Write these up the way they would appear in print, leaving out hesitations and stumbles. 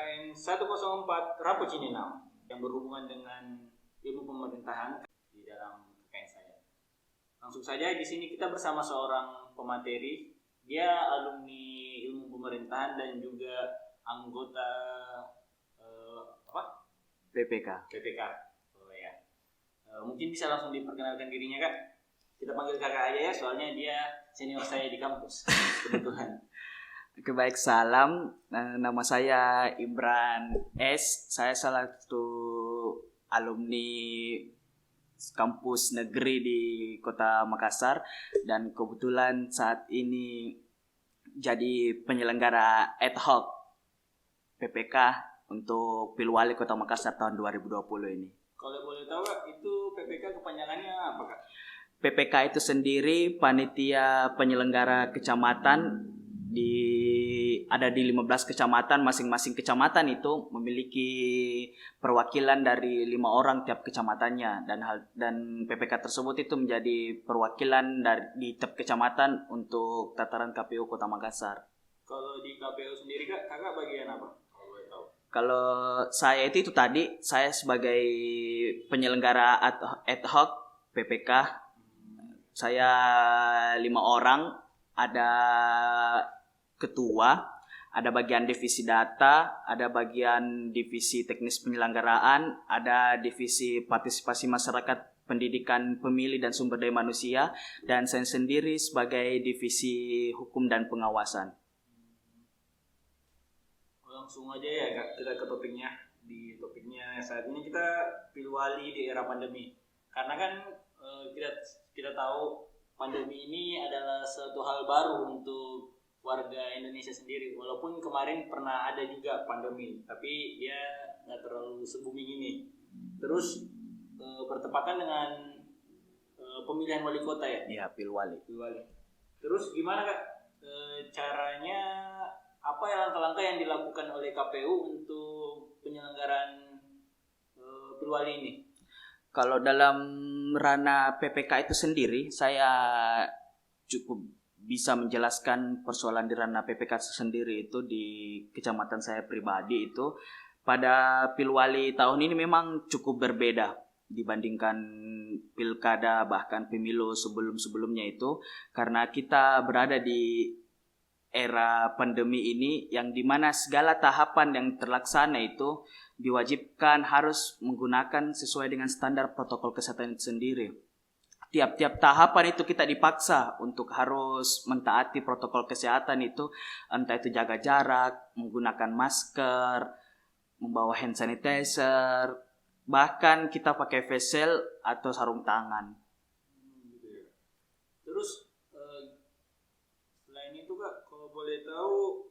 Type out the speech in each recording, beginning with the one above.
KKN 104 Rapo Cininau yang berhubungan dengan ilmu pemerintahan di dalam KKN saya. Langsung saja di sini kita bersama seorang pemateri. Dia alumni ilmu pemerintahan dan juga anggota PPK. Oh ya. Mungkin bisa langsung diperkenalkan dirinya, Kak. Kita panggil Kakak aja ya, soalnya dia senior saya di kampus. Kebetulan. Oke, baik, salam. Nama saya Imran S. Saya salah satu alumni kampus negeri di Kota Makassar dan kebetulan saat ini jadi penyelenggara ad hoc PPK untuk Pilwali Kota Makassar tahun 2020 ini. Kalau boleh tahu, Kak, itu PPK kepanjangannya apa, Kak? PPK itu sendiri panitia penyelenggara kecamatan ada di 15 kecamatan. Masing-masing kecamatan itu memiliki perwakilan dari 5 orang tiap kecamatannya dan PPK tersebut itu menjadi perwakilan di tiap kecamatan untuk tataran KPU Kota Makassar. Kalau di KPU sendiri, Kak, Kakak bagian apa? Kalau boleh tahu. Kalau saya itu tadi saya sebagai penyelenggara ad hoc PPK. Saya 5 orang, ada ketua, ada bagian divisi data, ada bagian divisi teknis penyelenggaraan, ada divisi partisipasi masyarakat, pendidikan pemilih dan sumber daya manusia, dan saya sendiri sebagai divisi hukum dan pengawasan. Langsung aja ya, Kak, kita ke topiknya. Di topiknya saat ini kita Pilwali di era pandemi. Karena kan kita tahu pandemi ini adalah suatu hal baru untuk warga Indonesia sendiri. Walaupun kemarin pernah ada juga pandemi, tapi dia nggak terlalu se-booming ini. Terus bertepatan dengan pemilihan wali kota ya? Iya, Pilwali. Terus gimana, Kak, caranya, apa langkah-langkah yang dilakukan oleh KPU untuk penyelenggaraan Pilwali ini? Kalau dalam ranah PPK itu sendiri, saya cukup bisa menjelaskan persoalan di ranah PPK sendiri itu di kecamatan saya pribadi itu. Pada Pilwali tahun ini memang cukup berbeda dibandingkan pilkada bahkan pemilu sebelum-sebelumnya itu. Karena kita berada di era pandemi ini yang dimana segala tahapan yang terlaksana itu diwajibkan harus menggunakan sesuai dengan standar protokol kesehatan itu sendiri. Tiap-tiap tahapan itu kita dipaksa untuk harus mentaati protokol kesehatan itu, entah itu jaga jarak, menggunakan masker, membawa hand sanitizer, bahkan kita pakai face shield atau sarung tangan. Terus selain itu, Kak, kalau boleh tahu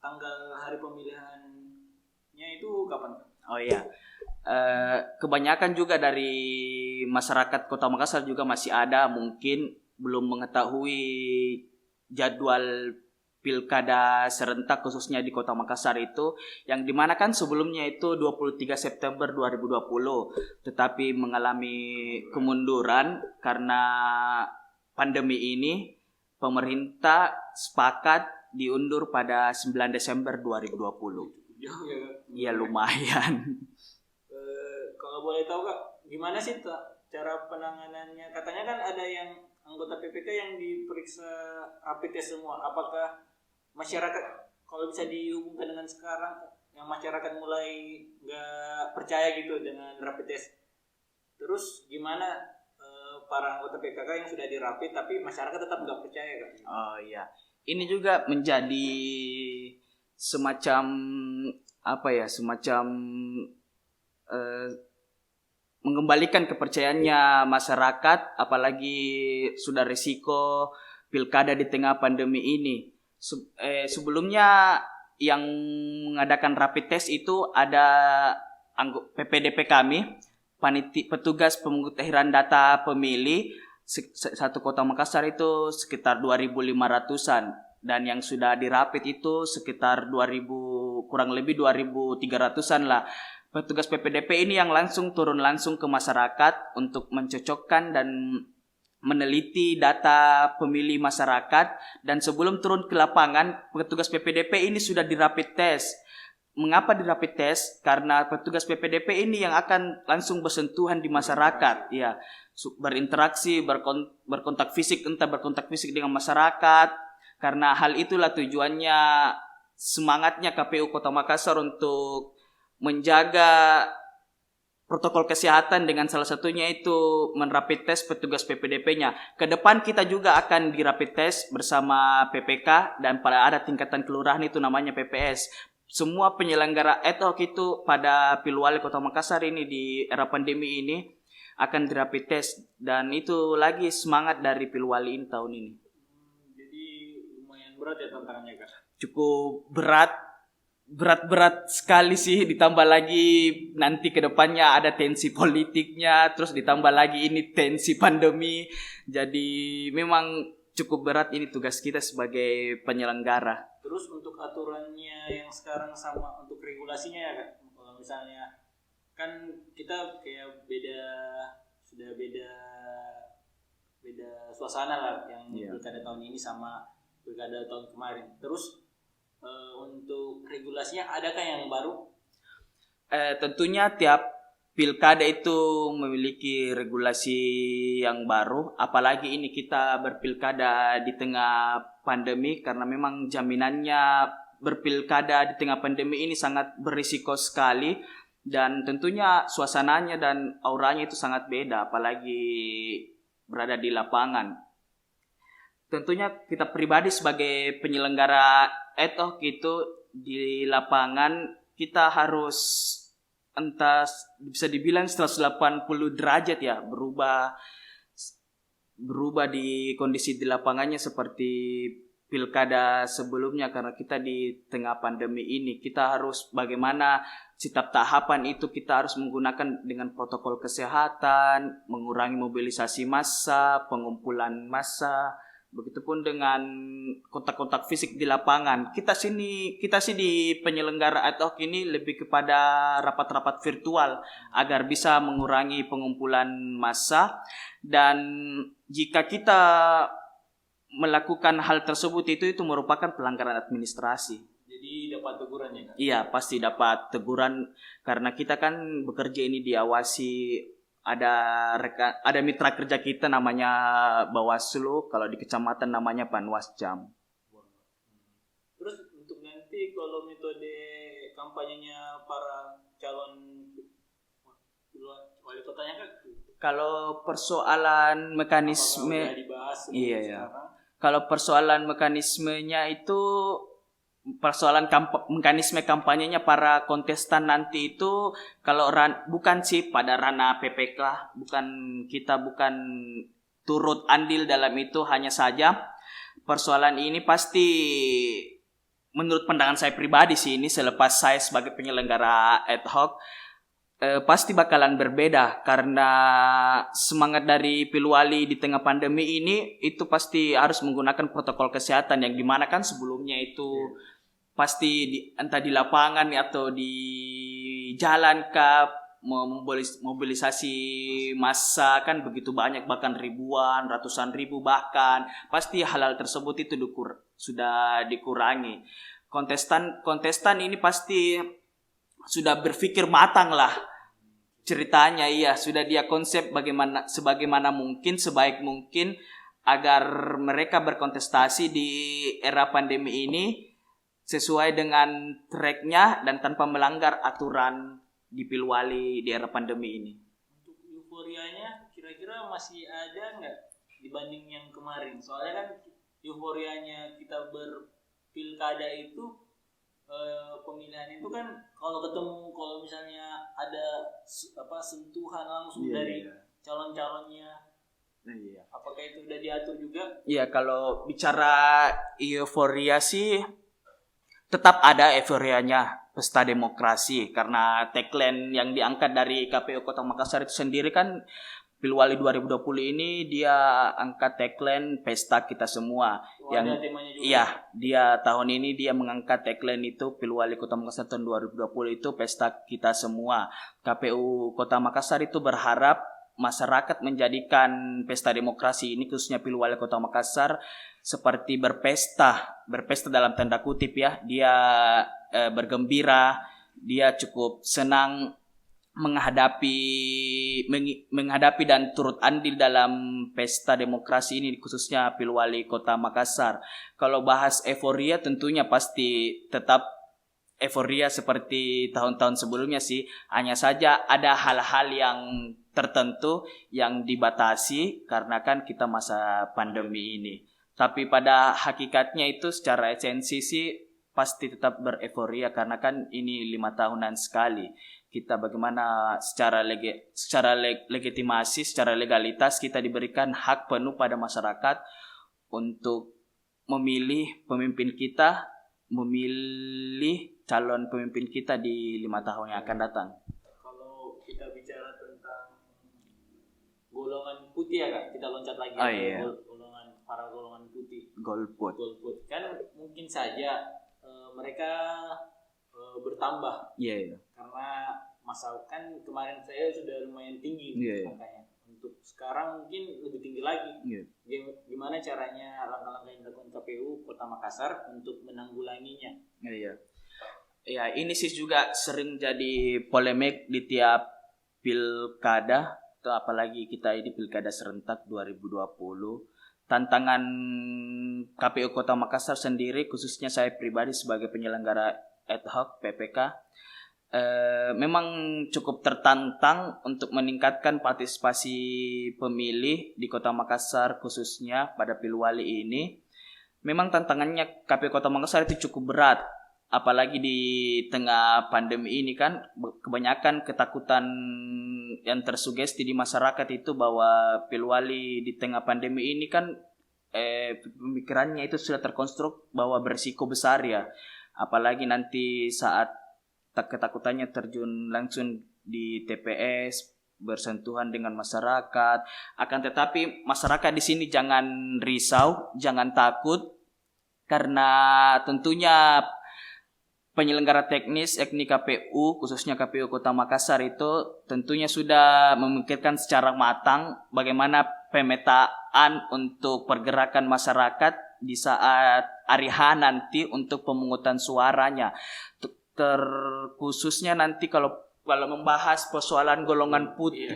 tanggal hari pemilihannya itu kapan, Kak? Oh iya. Kebanyakan juga dari masyarakat Kota Makassar juga masih ada mungkin belum mengetahui jadwal pilkada serentak khususnya di Kota Makassar itu, yang dimana kan sebelumnya itu 23 September 2020 tetapi mengalami kemunduran karena pandemi ini. Pemerintah sepakat diundur pada 9 Desember 2020. Jauh ya, Kak? Iya, lumayan. Kalau boleh tahu, Kak, gimana sih cara penanganannya? Katanya kan ada yang anggota PPK yang diperiksa rapid test semua. Apakah masyarakat, kalau bisa dihubungkan dengan sekarang, yang masyarakat mulai nggak percaya gitu dengan rapid test? Terus gimana para anggota PKK yang sudah dirapid tapi masyarakat tetap nggak percaya, Kak? Oh iya, ini juga menjadi semacam mengembalikan kepercayaannya masyarakat, apalagi sudah risiko pilkada di tengah pandemi ini. Sebelumnya yang mengadakan rapid test itu ada PPDP kami, petugas pemutahiran data pemilih satu Kota Makassar itu sekitar 2.500-an, dan yang sudah dirapid itu sekitar 2.000, kurang lebih 2.300-an lah. Petugas PPDP ini yang turun langsung ke masyarakat untuk mencocokkan dan meneliti data pemilih masyarakat, dan sebelum turun ke lapangan petugas PPDP ini sudah di rapid test. Mengapa di rapid test? Karena petugas PPDP ini yang akan langsung bersentuhan di masyarakat, ya, berinteraksi, berkontak fisik, entah berkontak fisik dengan masyarakat. Karena hal itulah tujuannya, semangatnya KPU Kota Makassar untuk menjaga protokol kesehatan dengan salah satunya itu menrapid test petugas PPDP-nya. Ke depan kita juga akan di rapid test bersama PPK dan pada ada tingkatan kelurahan itu namanya PPS. Semua penyelenggara ad hoc itu pada Pilwali Kota Makassar ini di era pandemi ini akan di rapid test, dan itu lagi semangat dari Pilwali ini tahun ini. Jadi lumayan berat ya tantangannya, Kak? Cukup berat sekali sih, ditambah lagi nanti ke depannya ada tensi politiknya, terus ditambah lagi ini tensi pandemi. Jadi memang cukup berat ini tugas kita sebagai penyelenggara. Terus untuk aturannya yang sekarang sama untuk regulasinya ya, Kak? Kalau misalnya kan kita kayak sudah beda suasana lah yang pilkada tahun ini sama pilkada tahun kemarin. Terus untuk regulasinya adakah yang baru? Tentunya tiap pilkada itu memiliki regulasi yang baru, apalagi ini kita berpilkada di tengah pandemi, karena memang jaminannya berpilkada di tengah pandemi ini sangat berisiko sekali, dan tentunya suasananya dan auranya itu sangat beda, apalagi berada di lapangan. Tentunya kita pribadi sebagai penyelenggara ad hoc itu di lapangan kita harus entah bisa dibilang 180 derajat ya, berubah di kondisi di lapangannya seperti pilkada sebelumnya, karena kita di tengah pandemi ini kita harus bagaimana setiap tahapan itu kita harus menggunakan dengan protokol kesehatan, mengurangi mobilisasi massa, pengumpulan massa. Begitupun dengan kontak-kontak fisik di lapangan. Kita sih di penyelenggara ad hoc ini lebih kepada rapat-rapat virtual agar bisa mengurangi pengumpulan massa, dan jika kita melakukan hal tersebut itu merupakan pelanggaran administrasi. Jadi dapat teguran ya, Kak? Iya, pasti dapat teguran karena kita kan bekerja ini diawasi. Ada mitra kerja kita namanya Bawaslu, kalau di kecamatan namanya Panwascam. Terus untuk nanti kalau metode kampanyenya para calon wali kotanya, Kak? Kalau persoalan mekanisme, iya ya. Kalau persoalan mekanismenya itu mekanisme kampanyenya para kontestan nanti itu kalau bukan sih pada ranah PPK, bukan turut andil dalam itu, hanya saja persoalan ini pasti menurut pandangan saya pribadi sih, ini selepas saya sebagai penyelenggara ad hoc pasti bakalan berbeda, karena semangat dari Pilwali di tengah pandemi ini itu pasti harus menggunakan protokol kesehatan yang dimana kan sebelumnya itu pasti entah di lapangan atau di jalan mobilisasi massa kan begitu banyak, bahkan ribuan, ratusan ribu, bahkan pasti hal-hal tersebut itu sudah dikurangi. Kontestan ini pasti sudah berpikir matang lah ceritanya, iya, sudah dia konsep sebagaimana mungkin, sebaik mungkin agar mereka berkontestasi di era pandemi ini sesuai dengan tracknya dan tanpa melanggar aturan di Pilwali di era pandemi ini. Untuk euforianya kira-kira masih ada nggak dibanding yang kemarin? Soalnya kan euforianya kita berpilkada itu pemilihan itu kan kalau misalnya ada sentuhan langsung dari calon-calonnya. Iya. Apakah itu udah diatur juga? Iya, kalau bicara euforia sih tetap ada euforianya pesta demokrasi, karena tagline yang diangkat dari KPU Kota Makassar itu sendiri kan Pilwali 2020 ini dia angkat tagline pesta kita semua. Iya, dia tahun ini dia mengangkat tagline itu Pilwali Kota Makassar tahun 2020 itu pesta kita semua. KPU Kota Makassar itu berharap masyarakat menjadikan pesta demokrasi ini khususnya Pilwali Kota Makassar seperti berpesta dalam tanda kutip ya. Dia bergembira, dia cukup senang menghadapi dan turut andil dalam pesta demokrasi ini khususnya Pilwali Kota Makassar. Kalau bahas euforia tentunya pasti tetap euforia seperti tahun-tahun sebelumnya sih. Hanya saja ada hal-hal yang tertentu yang dibatasi karena kan kita masa pandemi ini. Tapi pada hakikatnya itu secara esensi sih pasti tetap bereforia karena kan ini 5 tahunan sekali. Kita bagaimana secara legitimasi, secara legalitas kita diberikan hak penuh pada masyarakat untuk memilih pemimpin kita, memilih calon pemimpin kita di 5 tahun yang akan datang. Kalau kita bicara tentang golongan putih ya Kak, kita loncat lagi golongan putih. Golput. Kan mungkin saja mereka bertambah. Iya. Karena masa kan kemarin saya sudah lumayan tinggi angkanya. Untuk sekarang mungkin lebih tinggi lagi. Gimana caranya langkah-langkah yang dilakukan KPU Kota Makassar untuk menanggulanginya? Iya. Ya, ini sih juga sering jadi polemik di tiap pilkada, atau apalagi kita di pilkada serentak 2020. Tantangan KPU Kota Makassar sendiri, khususnya saya pribadi sebagai penyelenggara ad hoc PPK, memang cukup tertantang untuk meningkatkan partisipasi pemilih di Kota Makassar khususnya pada Pilwali ini. Memang tantangannya KPU Kota Makassar itu cukup berat, apalagi di tengah pandemi ini kan kebanyakan ketakutan yang tersugesti di masyarakat itu bahwa Pilwali di tengah pandemi ini kan pemikirannya itu sudah terkonstruk bahwa berisiko besar ya, apalagi nanti saat ketakutannya terjun langsung di TPS bersentuhan dengan masyarakat. Akan tetapi masyarakat di sini jangan risau, jangan takut, karena tentunya penyelenggara teknis yakni KPU khususnya KPU Kota Makassar itu tentunya sudah memikirkan secara matang bagaimana pemetaan untuk pergerakan masyarakat di saat hari H nanti untuk pemungutan suaranya. Terkhususnya nanti kalau membahas persoalan golongan putih.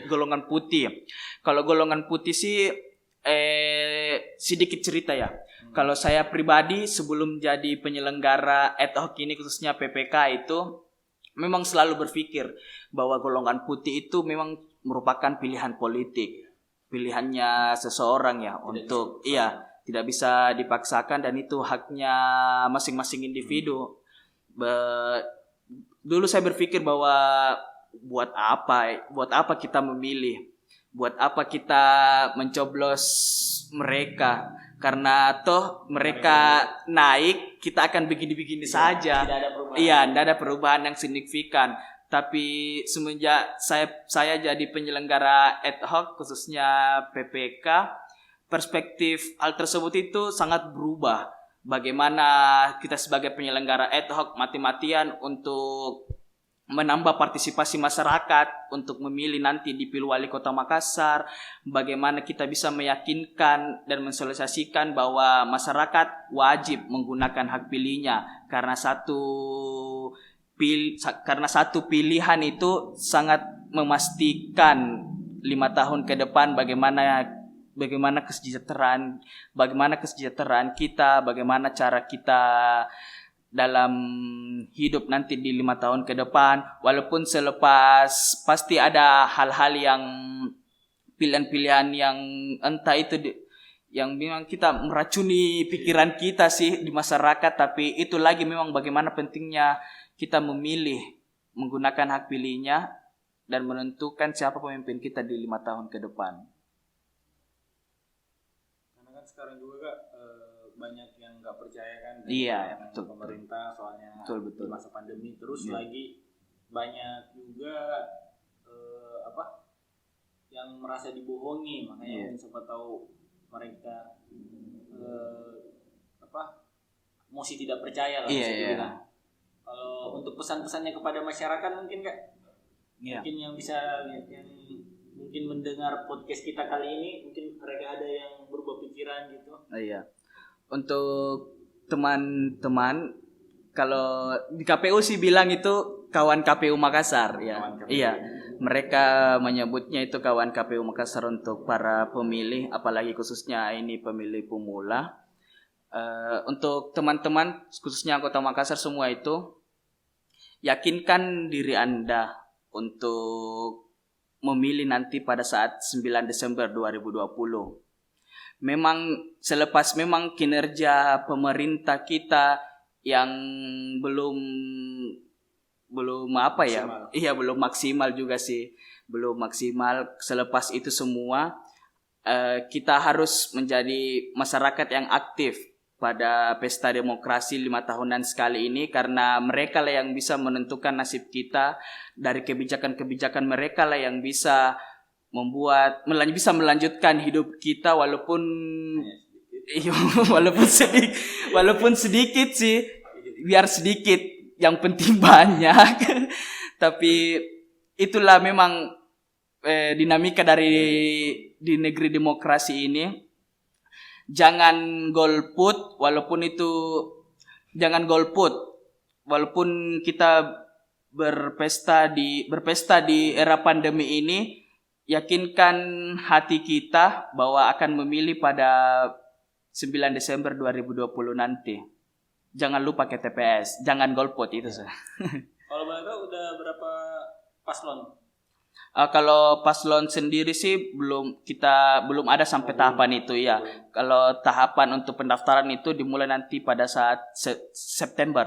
Kalau golongan putih sih sedikit cerita ya. Kalau saya pribadi sebelum jadi penyelenggara ad hoc ini khususnya PPK itu memang selalu berpikir bahwa golongan putih itu memang merupakan pilihan politik, pilihannya seseorang ya tidak bisa dipaksakan dan itu haknya masing-masing individu. Dulu saya berpikir bahwa buat apa kita memilih, buat apa kita mencoblos mereka, karena toh mereka naik kita akan begini-begini saja. Tidak ada perubahan yang signifikan. Tapi semenjak saya jadi penyelenggara ad hoc khususnya PPK, perspektif hal tersebut itu sangat berubah. Bagaimana kita sebagai penyelenggara ad hoc mati-matian untuk menambah partisipasi masyarakat untuk memilih nanti di Pilwali Kota Makassar, bagaimana kita bisa meyakinkan dan mensosialisasikan bahwa masyarakat wajib menggunakan hak pilihnya karena satu pilihan itu sangat memastikan 5 tahun ke depan bagaimana kesejahteraan kita, bagaimana cara kita dalam hidup nanti di 5 tahun ke depan. Walaupun selepas pasti ada hal-hal yang pilihan-pilihan yang entah itu yang memang kita meracuni pikiran kita sih di masyarakat, tapi itu lagi memang bagaimana pentingnya kita memilih menggunakan hak pilihnya dan menentukan siapa pemimpin kita di 5 tahun ke depan. Karena kan sekarang juga Kak, banyak yang nggak percaya kan dengan pemerintah soalnya betul. di masa pandemi terus lagi banyak juga yang merasa dibohongi, makanya mungkin siapa tahu mereka masih tidak percaya lah. Kalau untuk pesan-pesannya kepada masyarakat mungkin Kak, mungkin yang bisa yang mungkin mungkin mendengar podcast kita kali ini, mungkin mereka ada yang berubah pikiran gitu. Iya. Untuk teman-teman, kalau di KPU sih bilang itu kawan KPU Makassar ya. KPU. Iya. Mereka menyebutnya itu kawan KPU Makassar untuk para pemilih, apalagi khususnya ini pemilih pemula. Untuk teman-teman khususnya anggota Makassar semua itu, yakinkan diri Anda untuk memilih nanti pada saat 9 Desember 2020. Memang kinerja pemerintah kita yang belum apa ya? Maksimal. Iya, belum maksimal juga sih. Belum maksimal. Selepas itu semua kita harus menjadi masyarakat yang aktif pada pesta demokrasi 5 tahunan sekali ini, karena mereka lah yang bisa menentukan nasib kita. Dari kebijakan-kebijakan mereka lah yang bisa bisa melanjutkan hidup kita walaupun sedikit sih, biar sedikit, yang penting banyak. Tapi itulah memang dinamika di negeri demokrasi ini. Jangan golput walaupun kita berpesta di era pandemi ini. Yakinkan hati kita bahwa akan memilih pada 9 Desember 2020 nanti. Jangan lupa ke TPS, jangan golput itu sah. Kalau boleh tahu udah berapa paslon? Kalau paslon sendiri sih belum ada sampai tahapan itu ya. Kalau tahapan untuk pendaftaran itu dimulai nanti pada saat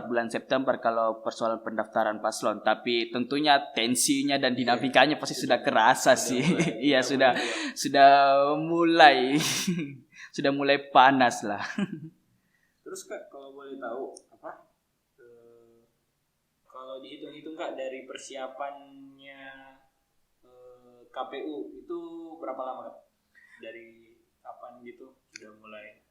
bulan September kalau persoalan pendaftaran paslon. Tapi tentunya tensinya dan dinamikanya pasti sudah kerasa sih. Iya, sudah mulai sudah mulai panas lah. Terus Kak, kalau boleh tahu kalau dihitung-hitung Kak dari persiapannya KPU itu berapa lama Kak? Dari kapan gitu sudah mulai?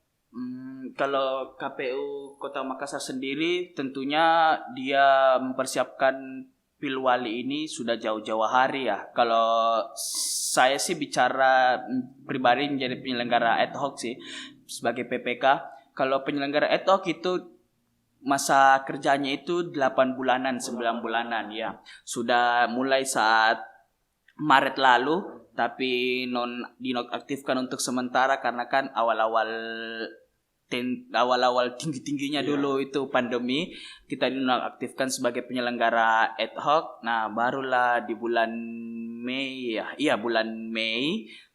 Kalau KPU Kota Makassar sendiri tentunya dia mempersiapkan Pilwali ini sudah jauh-jauh hari ya. Kalau saya sih bicara pribadi menjadi penyelenggara ad hoc sih sebagai PPK. Kalau penyelenggara ad hoc itu masa kerjanya itu 8 bulanan, 9 bulanan ya. Sudah mulai saat Maret lalu, tapi dinonaktifkan untuk sementara karena kan awal-awal tinggi-tingginya dulu itu pandemi, kita dinonaktifkan sebagai penyelenggara ad hoc. Nah, barulah di bulan Mei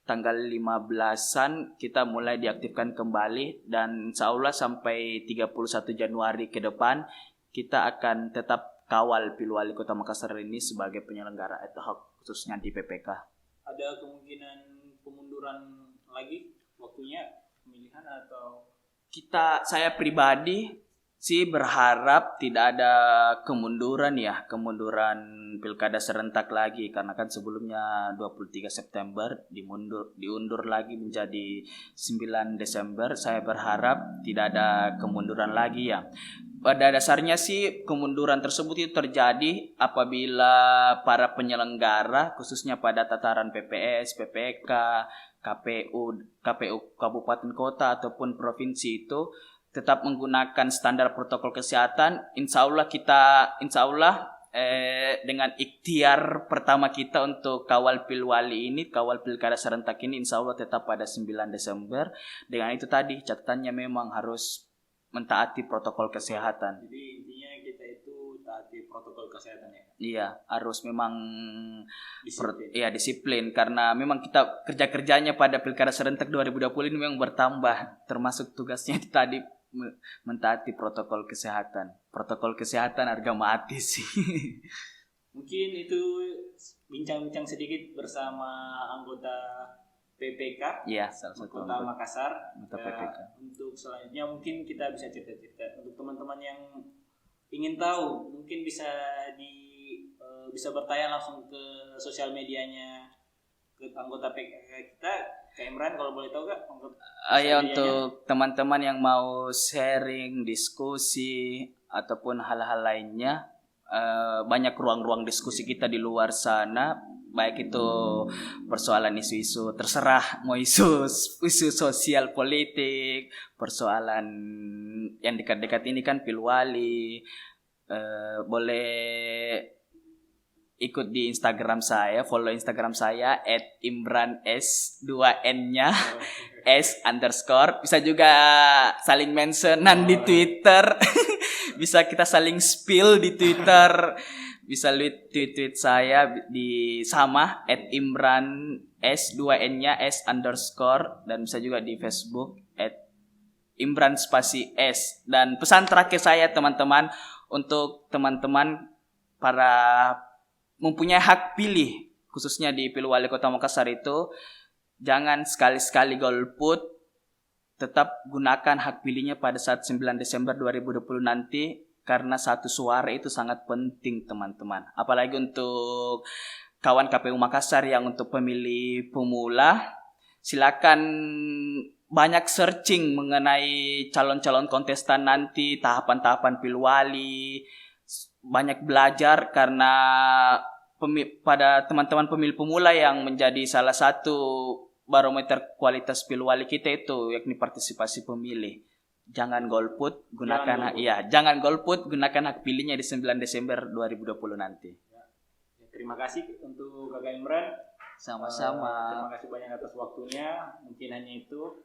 tanggal 15-an kita mulai diaktifkan kembali, dan insyaallah sampai 31 Januari ke depan kita akan tetap kawal Pilwali Kota Makassar ini sebagai penyelenggara ad hoc khususnya di PPK. Ada kemungkinan pemunduran lagi waktunya pemilihan atau? Saya pribadi sih berharap tidak ada kemunduran pilkada serentak lagi, karena kan sebelumnya 23 September diundur lagi menjadi 9 Desember. Saya berharap tidak ada kemunduran lagi ya. Pada dasarnya sih kemunduran tersebut itu terjadi apabila para penyelenggara khususnya pada tataran PPS, PPK, KPU kabupaten kota ataupun provinsi itu tetap menggunakan standar protokol kesehatan. Insya Allah dengan ikhtiar pertama kita untuk kawal Pilwali ini, kawal pilkada serentak ini, insya Allah tetap pada 9 Desember. Dengan itu tadi catatannya memang harus mentaati protokol kesehatan. Jadi intinya kita itu taati protokol kesehatan ya? Iya, harus memang disiplin karena memang kita kerjanya pada pilkada serentak 2020 ini memang bertambah, termasuk tugasnya itu tadi mentaati protokol kesehatan. Protokol kesehatan harga mati sih. Mungkin itu bincang-bincang sedikit bersama anggota PPK, ya, salah satu Kota Makassar. PPK. Untuk selanjutnya mungkin kita bisa cerita-cerita untuk teman-teman yang ingin tahu, mungkin bisa bertanya langsung ke sosial medianya ke anggota PPK kita, Kak Imran, kalau boleh tahu Kak. Untuk teman-teman yang mau sharing, diskusi ataupun hal-hal lainnya, banyak ruang-ruang diskusi kita di luar sana. baik itu persoalan isu-isu terserah, mau isu sosial politik, persoalan yang dekat-dekat ini kan pilwali. Boleh ikut di Instagram saya, follow Instagram saya @imranes 2n-nya s_. Bisa juga saling mentionan di Twitter. Bisa kita saling spill di Twitter. Bisa lihat tweet saya di sama @imranes 2n-nya s_. Dan bisa juga di Facebook @imran_s. Dan pesan terakhir saya teman-teman, untuk teman-teman para mempunyai hak pilih, khususnya di Pilwali Kota Makassar itu, jangan sekali-sekali golput. Tetap gunakan hak pilihnya pada saat 9 Desember 2020 nanti, karena satu suara itu sangat penting teman-teman. Apalagi untuk kawan KPU Makassar yang untuk pemilih pemula, silakan banyak searching mengenai calon-calon kontestan nanti, tahapan-tahapan Pilwali. Banyak belajar, karena pada teman-teman pemilih pemula yang menjadi salah satu barometer kualitas Pilwali kita itu, yakni partisipasi pemilih. Jangan golput, gunakan hak pilihnya di 9 Desember 2020 nanti. Terima kasih untuk Kakak Imran. Sama-sama. Terima kasih banyak atas waktunya. Mungkin hanya itu.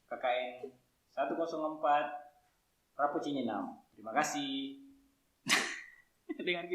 KKN 104 Rapucini 6. Terima kasih. Dengan